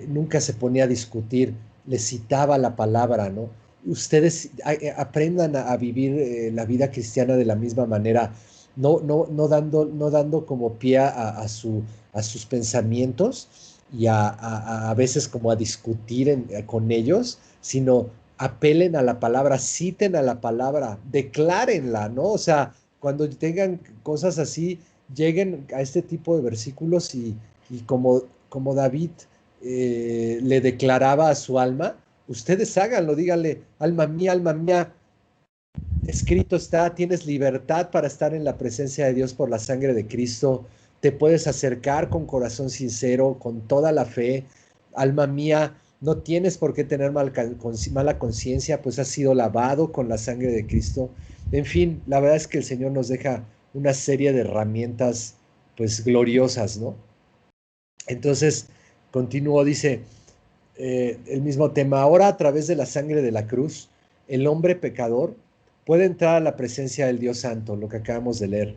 nunca se ponía a discutir, le citaba la palabra, ¿no? Ustedes aprendan a vivir la vida cristiana de la misma manera, no dando como pie a sus pensamientos y a veces como a discutir con ellos, sino apelen a la palabra, citen a la palabra, declárenla, ¿no? O sea, cuando tengan cosas así, lleguen a este tipo de versículos y como David le declaraba a su alma, ustedes háganlo, díganle, alma mía, escrito está, tienes libertad para estar en la presencia de Dios por la sangre de Cristo, te puedes acercar con corazón sincero, con toda la fe, alma mía, no tienes por qué tener mala conciencia, pues has sido lavado con la sangre de Cristo. En fin, la verdad es que el Señor nos deja una serie de herramientas, pues gloriosas, ¿no? Entonces, continúo, dice, el mismo tema. Ahora, a través de la sangre de la cruz, el hombre pecador puede entrar a la presencia del Dios Santo, lo que acabamos de leer,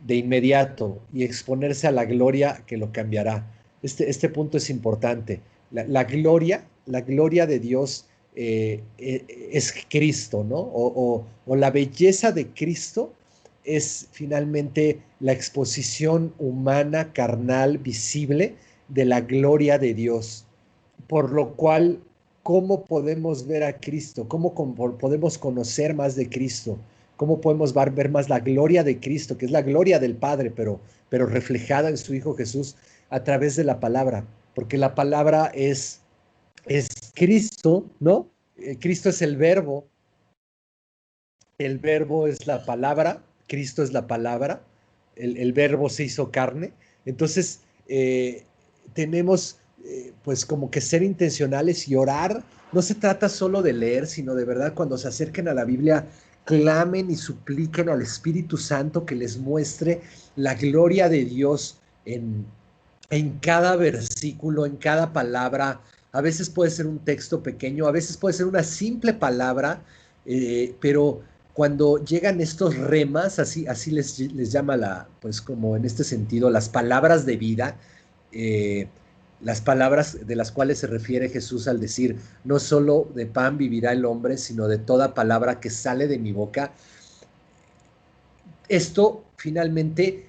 de inmediato y exponerse a la gloria que lo cambiará. Este punto es importante. La gloria de Dios es Cristo, ¿no? O la belleza de Cristo es finalmente la exposición humana, carnal, visible de la gloria de Dios, por lo cual, ¿cómo podemos ver a Cristo? ¿Cómo podemos conocer más de Cristo? ¿Cómo podemos ver más la gloria de Cristo, que es la gloria del Padre, pero reflejada en su Hijo Jesús a través de la palabra? Porque la palabra es Cristo, ¿no? Cristo es el verbo es la palabra, Cristo es la palabra, el verbo se hizo carne. Entonces, tenemos pues como que ser intencionales y orar. No se trata solo de leer, sino de verdad cuando se acerquen a la Biblia, clamen y supliquen al Espíritu Santo que les muestre la gloria de Dios en cada versículo, en cada palabra. A veces puede ser un texto pequeño, a veces puede ser una simple palabra, pero cuando llegan estos remas, así les llama pues como en este sentido, las palabras de vida, eh, las palabras de las cuales se refiere Jesús al decir, no solo de pan vivirá el hombre, sino de toda palabra que sale de mi boca. Esto finalmente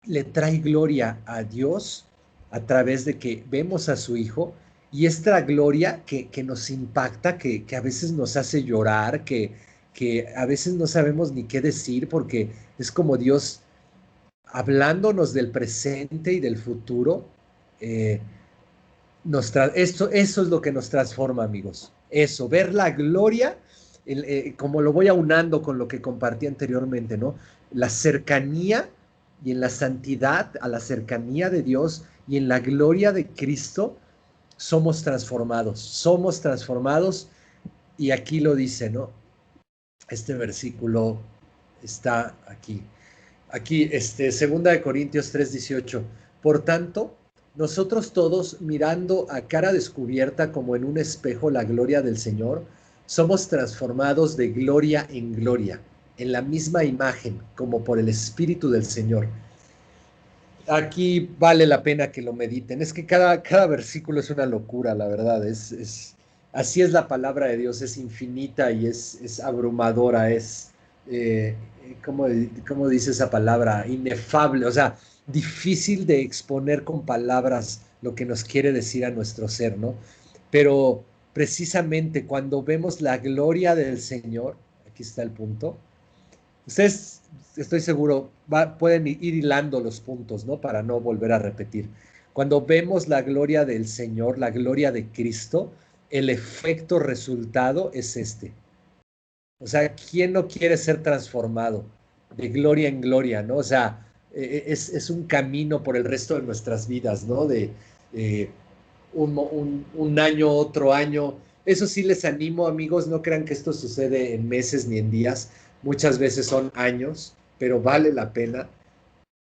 le trae gloria a Dios a través de que vemos a su Hijo y esta gloria que nos impacta, que a veces nos hace llorar, que a veces no sabemos ni qué decir porque es como Dios hablándonos del presente y del futuro. eh, eso es lo que nos transforma, amigos. Eso, ver la gloria, como lo voy aunando con lo que compartí anteriormente, ¿no? La cercanía y en la santidad, a la cercanía de Dios y en la gloria de Cristo, somos transformados y aquí lo dice, ¿no? Este versículo está aquí. Aquí, segunda de Corintios 3:18. Por tanto, nosotros todos, mirando a cara descubierta como en un espejo la gloria del Señor, somos transformados de gloria en gloria, en la misma imagen, como por el Espíritu del Señor. Aquí vale la pena que lo mediten. Es que cada versículo es una locura, la verdad. Así es la palabra de Dios, es infinita y es abrumadora, eh, ¿cómo dice esa palabra? Inefable, o sea, difícil de exponer con palabras lo que nos quiere decir a nuestro ser, ¿no? Pero precisamente cuando vemos la gloria del Señor, aquí está el punto. Ustedes, estoy seguro, pueden ir hilando los puntos, ¿no? Para no volver a repetir. Cuando vemos la gloria del Señor, la gloria de Cristo, el efecto resultado es este. O sea, ¿quién no quiere ser transformado de gloria en gloria, ¿no? O sea, es un camino por el resto de nuestras vidas, ¿no? De eh, un año, otro año. Eso sí les animo, amigos, no crean que esto sucede en meses ni en días. Muchas veces son años, pero vale la pena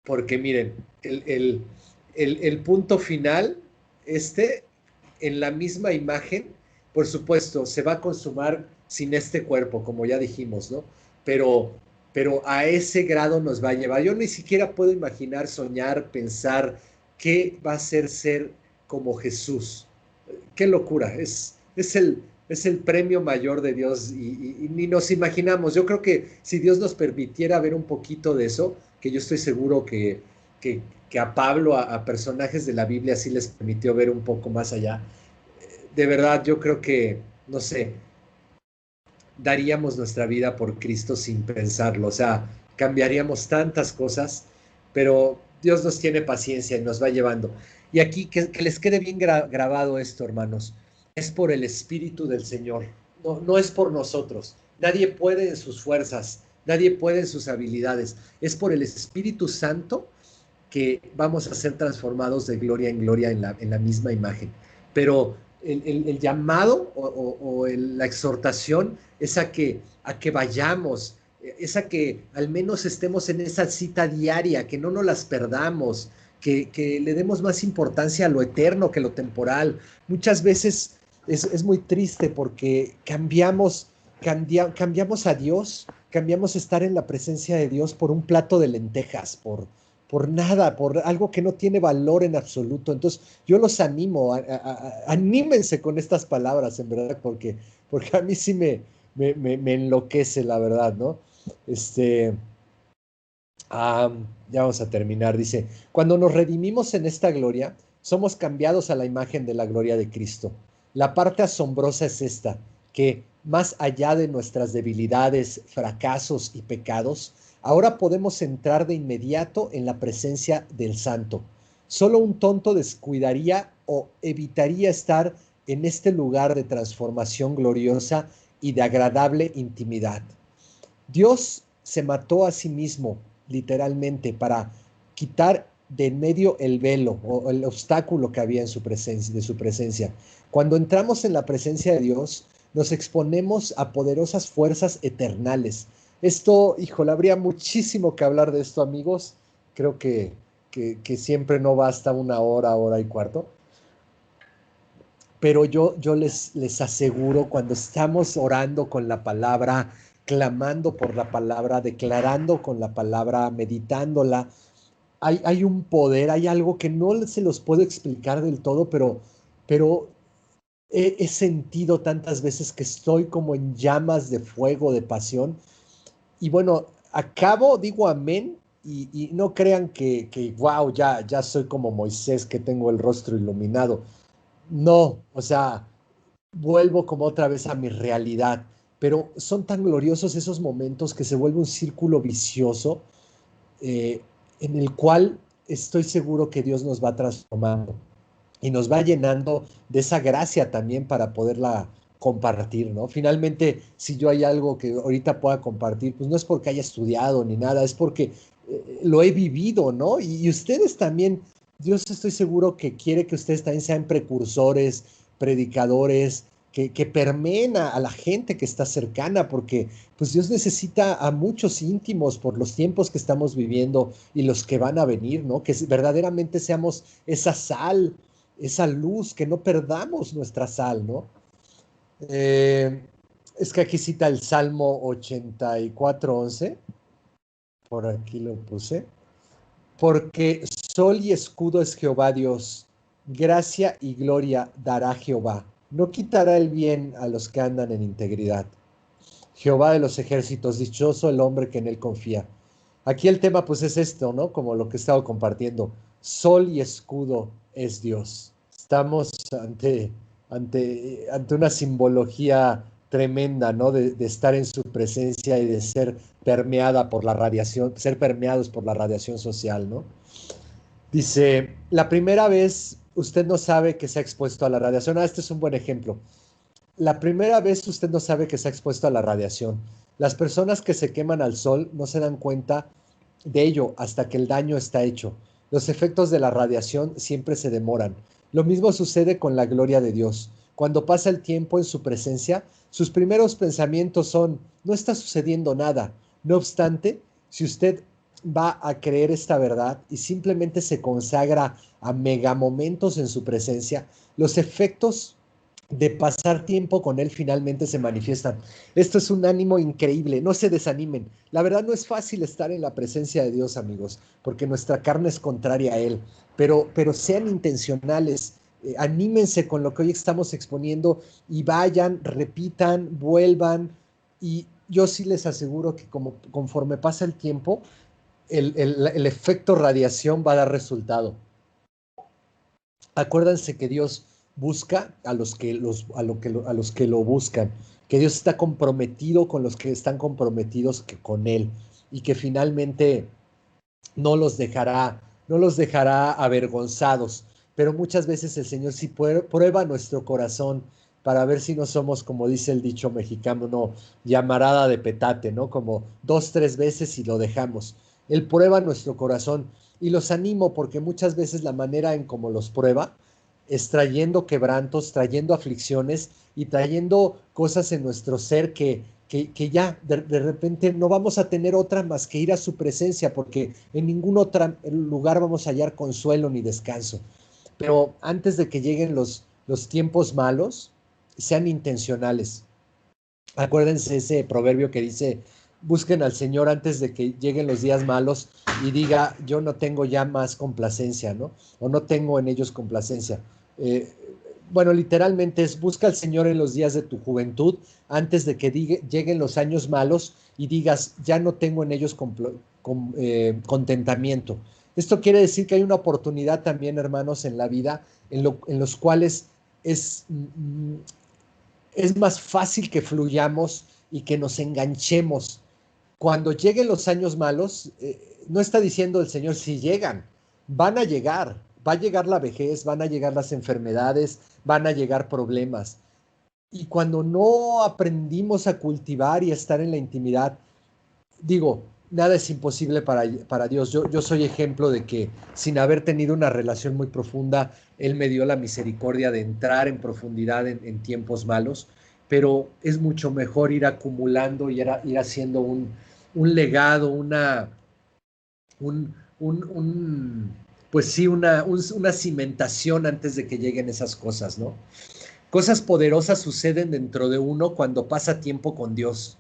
porque miren, el punto final, en la misma imagen, por supuesto, se va a consumar sin este cuerpo, como ya dijimos, ¿no? Pero, pero a ese grado nos va a llevar. Yo ni siquiera puedo imaginar, soñar, pensar qué va a ser como Jesús. Qué locura, es el premio mayor de Dios y ni nos imaginamos. Yo creo que si Dios nos permitiera ver un poquito de eso, que yo estoy seguro que, que a Pablo, a personajes de la Biblia, sí les permitió ver un poco más allá. De verdad, yo creo que, no sé, daríamos nuestra vida por Cristo sin pensarlo. O sea, cambiaríamos tantas cosas, pero Dios nos tiene paciencia y nos va llevando. Y aquí, que les quede bien grabado esto, hermanos, es por el Espíritu del Señor, no es por nosotros. Nadie puede en sus fuerzas, nadie puede en sus habilidades. Es por el Espíritu Santo que vamos a ser transformados de gloria en gloria en la misma imagen. Pero el llamado la exhortación es a que vayamos, es a que al menos estemos en esa cita diaria, que no nos las perdamos, que le demos más importancia a lo eterno que lo temporal. Muchas veces es muy triste porque cambiamos a Dios, cambiamos estar en la presencia de Dios por un plato de lentejas, por nada, por algo que no tiene valor en absoluto. Entonces, yo los animo, anímense con estas palabras, en verdad, porque a mí sí me enloquece, la verdad, ¿no? Este, ah, ya vamos a terminar, dice, cuando nos redimimos en esta gloria, somos cambiados a la imagen de la gloria de Cristo. La parte asombrosa es esta, que más allá de nuestras debilidades, fracasos y pecados, ahora podemos entrar de inmediato en la presencia del Santo. Solo un tonto descuidaría o evitaría estar en este lugar de transformación gloriosa y de agradable intimidad. Dios se mató a sí mismo, literalmente, para quitar de en medio el velo o el obstáculo que había en su presencia, de su presencia. Cuando entramos en la presencia de Dios, nos exponemos a poderosas fuerzas eternales. Esto, híjole, habría muchísimo que hablar de esto, amigos. Creo que siempre no basta una hora, hora y cuarto. Pero yo les aseguro, cuando estamos orando con la palabra, clamando por la palabra, declarando con la palabra, meditándola, hay un poder, hay algo que no se los puedo explicar del todo, pero he sentido tantas veces que estoy como en llamas de fuego, de pasión. Y bueno, acabo, digo amén, y no crean que wow, ya soy como Moisés, que tengo el rostro iluminado. No, o sea, vuelvo como otra vez a mi realidad, pero son tan gloriosos esos momentos que se vuelve un círculo vicioso, eh, en el cual estoy seguro que Dios nos va transformando. y nos va llenando de esa gracia también para poderla compartir, ¿no? Finalmente, si yo hay algo que ahorita pueda compartir, pues no es porque haya estudiado ni nada, es porque lo he vivido, ¿no? Y ustedes también, Dios estoy seguro que quiere que ustedes también sean precursores, predicadores, que permeen a la gente que está cercana, porque pues Dios necesita a muchos íntimos por los tiempos que estamos viviendo y los que van a venir, ¿no? Que verdaderamente seamos esa sal, esa luz, que no perdamos nuestra sal, ¿no? Eh, es que aquí cita el Salmo 84:11, por aquí lo puse, porque sol y escudo es Jehová Dios, gracia y gloria dará Jehová, no quitará el bien a los que andan en integridad. Jehová de los ejércitos, dichoso el hombre que en él confía. Aquí el tema pues es esto, ¿no? Como lo que he estado compartiendo. Sol y escudo es Dios. Estamos ante una simbología tremenda, ¿no? De estar en su presencia y de ser permeada por la radiación, ser permeados por la radiación social, ¿no? Dice, la primera vez usted no sabe que se ha expuesto a la radiación. Este es un buen ejemplo. La primera vez usted no sabe que se ha expuesto a la radiación. Las personas que se queman al sol no se dan cuenta de ello hasta que el daño está hecho. Los efectos de la radiación siempre se demoran. Lo mismo sucede con la gloria de Dios. Cuando pasa el tiempo en su presencia, sus primeros pensamientos son, no está sucediendo nada. No obstante, si usted va a creer esta verdad y simplemente se consagra a megamomentos en su presencia, los efectos de pasar tiempo con él finalmente se manifiestan. Esto es un ánimo increíble, no se desanimen. La verdad no es fácil estar en la presencia de Dios, amigos, porque nuestra carne es contraria a él, pero sean intencionales, anímense con lo que hoy estamos exponiendo y vayan, repitan, vuelvan, y yo sí les aseguro que conforme pasa el tiempo, el efecto radiación va a dar resultado. Acuérdense que Dios busca a los que lo buscan, que Dios está comprometido con los que están comprometidos con Él y que finalmente no los dejará avergonzados. Pero muchas veces el Señor sí prueba nuestro corazón para ver si no somos, como dice el dicho mexicano, no, llamarada de petate, ¿no? Como 2, 3 veces y lo dejamos. Él prueba nuestro corazón y los animo porque muchas veces la manera en cómo los prueba es trayendo quebrantos, trayendo aflicciones y trayendo cosas en nuestro ser que ya de repente no vamos a tener otra más que ir a su presencia, porque en ningún otro lugar vamos a hallar consuelo ni descanso. Pero antes de que lleguen los tiempos malos, sean intencionales. Acuérdense ese proverbio que dice, busquen al Señor antes de que lleguen los días malos y diga, yo no tengo ya más complacencia, ¿no? O no tengo en ellos complacencia. Eh, bueno, literalmente es, busca al Señor en los días de tu juventud antes de que lleguen los años malos y digas, ya no tengo en ellos contentamiento. Esto quiere decir que hay una oportunidad también, hermanos, en la vida en los cuales es, es más fácil que fluyamos y que nos enganchemos. Cuando lleguen los años malos, no está diciendo el Señor si llegan, van a llegar, va a llegar la vejez, van a llegar las enfermedades, van a llegar problemas. Y cuando no aprendimos a cultivar y a estar en la intimidad, digo, nada es imposible para Dios. Yo soy ejemplo de que sin haber tenido una relación muy profunda, Él me dio la misericordia de entrar en profundidad en tiempos malos, pero es mucho mejor ir acumulando y ir haciendo un legado, un, un, un, pues sí, una cimentación antes de que lleguen esas cosas, ¿no? Cosas poderosas suceden dentro de uno cuando pasa tiempo con Dios.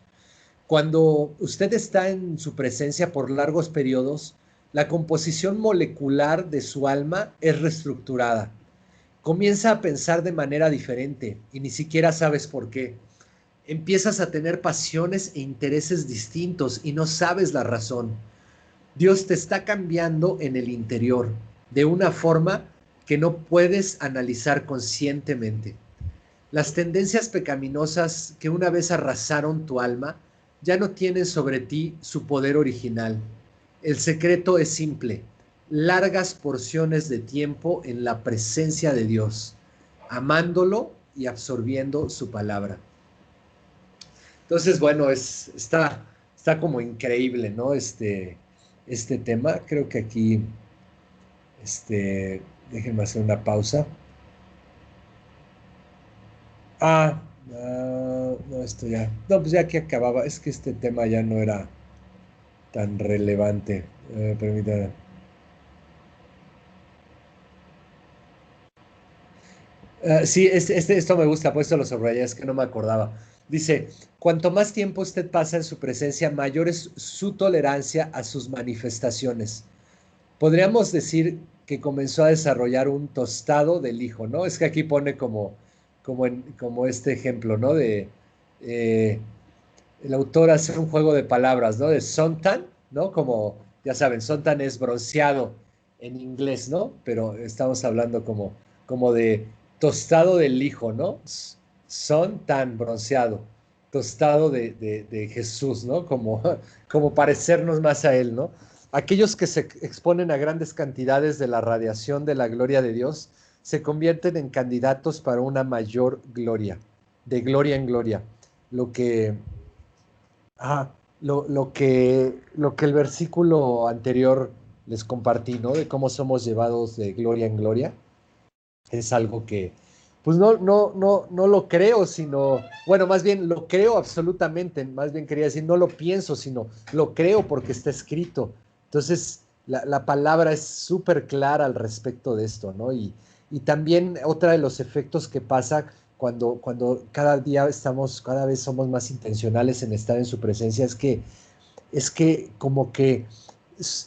Cuando usted está en su presencia por largos periodos, la composición molecular de su alma es reestructurada. Comienza a pensar de manera diferente y ni siquiera sabes por qué. Empiezas a tener pasiones e intereses distintos y no sabes la razón. Dios te está cambiando en el interior de una forma que no puedes analizar conscientemente. Las tendencias pecaminosas que una vez arrasaron tu alma ya no tienen sobre ti su poder original. El secreto es simple. largas porciones de tiempo en la presencia de Dios, amándolo y absorbiendo su palabra. Entonces, bueno, está como increíble, ¿no? Este tema. Creo que aquí, déjenme hacer una pausa. No, esto ya. No, pues ya que acababa. Es que este tema ya no era tan relevante. Permítame. Sí, esto me gusta, puesto lo subrayé, es que no me acordaba. Dice, cuanto más tiempo usted pasa en su presencia, mayor es su tolerancia a sus manifestaciones. Podríamos decir que comenzó a desarrollar un tostado del hijo, ¿no? Es que aquí pone como este ejemplo, ¿no? Eh, el autor hace un juego de palabras, ¿no? De suntan, ¿no? Como, ya saben, suntan es bronceado en inglés, ¿no? Pero estamos hablando como de tostado del hijo, ¿no? Suntan, bronceado, tostado de Jesús, ¿no? Como parecernos más a él, ¿no? Aquellos que se exponen a grandes cantidades de la radiación de la gloria de Dios se convierten en candidatos para una mayor gloria, de gloria en gloria. Lo que Ajá, lo que el versículo anterior les compartí, ¿no? De cómo somos llevados de gloria en gloria, es algo que, pues no lo creo, sino, bueno, más bien lo creo absolutamente, más bien quería decir, no lo pienso, sino lo creo porque está escrito. Entonces, la palabra es súper clara al respecto de esto, ¿no? Y también otra de los efectos que pasa cuando cada día cada vez somos más intencionales en estar en su presencia, es que como que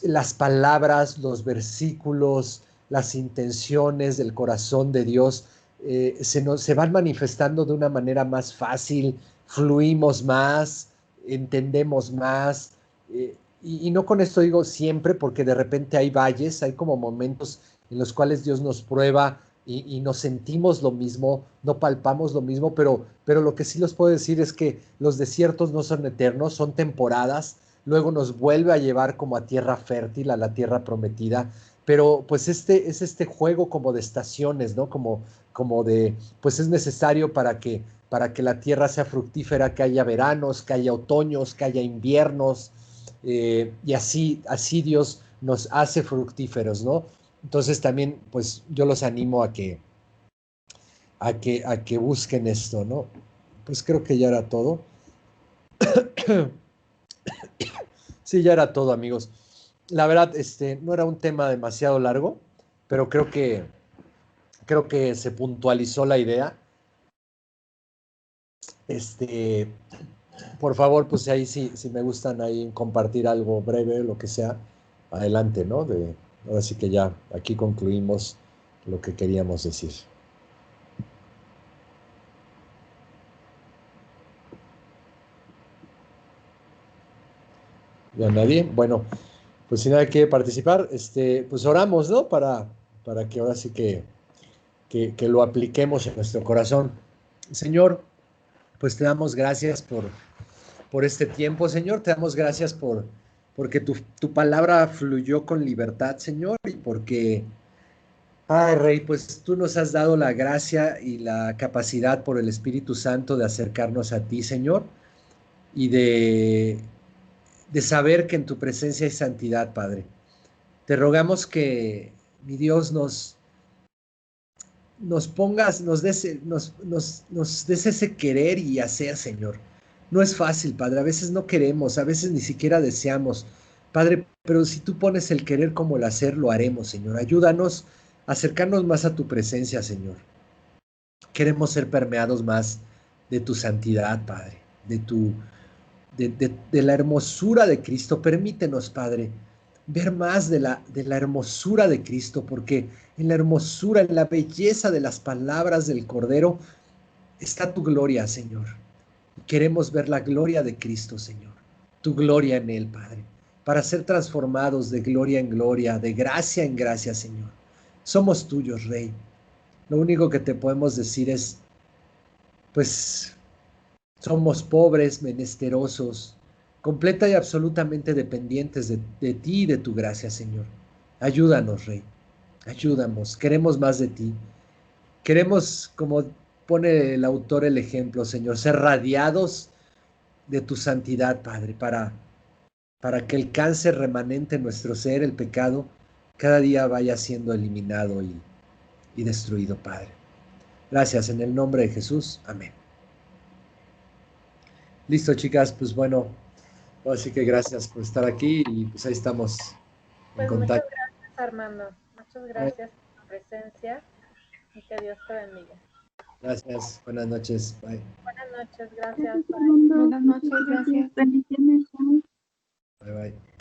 las palabras, los versículos, las intenciones del corazón de Dios se van manifestando de una manera más fácil, fluimos más, entendemos más. Y no con esto digo siempre, porque de repente hay valles, hay como momentos en los cuales Dios nos prueba y nos sentimos lo mismo, no palpamos lo mismo, pero lo que sí les puedo decir es que los desiertos no son eternos, son temporadas, luego nos vuelve a llevar como a tierra fértil, a la tierra prometida, pero pues es este juego como de estaciones, ¿no? Como de, pues es necesario para que la tierra sea fructífera, que haya veranos, que haya otoños, que haya inviernos, y así Dios nos hace fructíferos, ¿no? Entonces también, pues yo los animo a que busquen esto, ¿no? Pues creo que ya era todo. Sí, ya era todo, amigos. La verdad, no era un tema demasiado largo, pero creo que se puntualizó la idea. Este, por favor, pues ahí sí, si me gustan ahí compartir algo breve, lo que sea, adelante, ¿no? Ahora sí que ya aquí concluimos lo que queríamos decir. ¿Ya nadie? Bueno, pues si nadie quiere participar, pues oramos, ¿no? Para que ahora sí que lo apliquemos en nuestro corazón. Señor, pues te damos gracias por este tiempo, Señor. Te damos gracias porque tu palabra fluyó con libertad, Señor, y porque, ay, Rey, pues tú nos has dado la gracia y la capacidad por el Espíritu Santo de acercarnos a ti, Señor, y de saber que en tu presencia hay santidad, Padre. Te rogamos que, mi Dios, nos pongas, nos des ese querer y hacer, Señor. No es fácil, Padre. A veces no queremos, a veces ni siquiera deseamos. Padre, pero si tú pones el querer como el hacer, lo haremos, Señor. Ayúdanos a acercarnos más a tu presencia, Señor. Queremos ser permeados más de tu santidad, Padre, de la hermosura de Cristo. Permítenos, Padre, ver más de la hermosura de Cristo, porque en la hermosura, en la belleza de las palabras del Cordero, está tu gloria, Señor. Queremos ver la gloria de Cristo, Señor, tu gloria en Él, Padre, para ser transformados de gloria en gloria, de gracia en gracia, Señor. Somos tuyos, Rey. Lo único que te podemos decir es, pues, somos pobres, menesterosos, completa y absolutamente dependientes de ti y de tu gracia, Señor. Ayúdanos, Rey. Ayúdanos. Queremos más de ti. Queremos, como pone el autor el ejemplo, Señor, ser radiados de tu santidad, Padre, para que el cáncer remanente en nuestro ser, el pecado, cada día vaya siendo eliminado y destruido, Padre. Gracias, en el nombre de Jesús. Amén. Listo, chicas, pues bueno, así que gracias por estar aquí y pues ahí estamos en Pues muchas contacto. gracias, Armando. Muchas gracias por tu presencia y que Dios te bendiga. Gracias, buenas noches, bye. Buenas noches, gracias. Buenas noches, gracias. Bendiciones. Bye, bye.